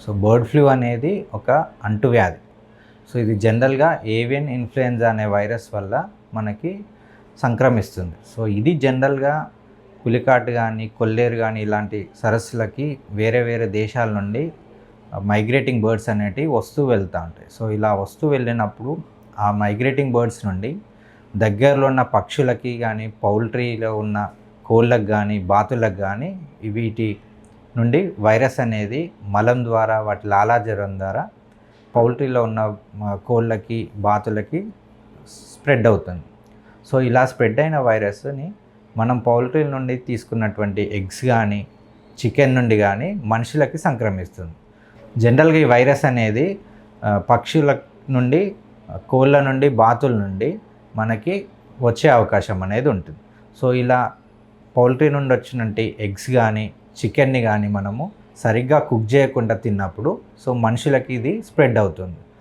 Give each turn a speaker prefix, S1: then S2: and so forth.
S1: So bird flu అనేది ఒక అంటువ్యాధి. సో ఇది జనరల్గా ఏవియన్ ఇన్ఫ్లుయెంజా అనే వైరస్ వల్ల మనకి సంక్రమిస్తుంది. సో ఇది జనరల్గా పులికాటు కానీ, కొల్లేరు కానీ ఇలాంటి సరస్సులకి వేరే వేరే దేశాల నుండి మైగ్రేటింగ్ బర్డ్స్ అనేటివి వస్తూ వెళ్తూ ఉంటాయి. సో ఇలా వస్తూ వెళ్ళినప్పుడు ఆ మైగ్రేటింగ్ బర్డ్స్ నుండి దగ్గరలో ఉన్న పక్షులకి కానీ, పౌల్ట్రీలో ఉన్న కోళ్ళకు కానీ, బాతులకు కానీ వీటి నుండి వైరస్ అనేది మలం ద్వారా, వాటి లాలాజలం ద్వారా పౌల్ట్రీలో ఉన్న కోళ్ళకి, బాతులకి స్ప్రెడ్ అవుతుంది. సో ఇలా స్ప్రెడ్ అయిన వైరస్ని మనం పౌల్ట్రీ నుండి తీసుకున్నటువంటి ఎగ్స్ కానీ, చికెన్ నుండి కానీ మనుషులకి సంక్రమిస్తుంది. జనరల్గా ఈ వైరస్ అనేది పక్షుల నుండి, కోళ్ళ నుండి, బాతుల నుండి మనకి వచ్చే అవకాశం అనేది ఉంటుంది. సో ఇలా పౌల్ట్రీ నుండి వచ్చినటువంటి ఎగ్స్ కానీ, చికెన్ని కానీ మనము సరిగ్గా కుక్ చేయకుండా తిన్నప్పుడు సో మనుషులకి ఇది స్ప్రెడ్ అవుతుంది.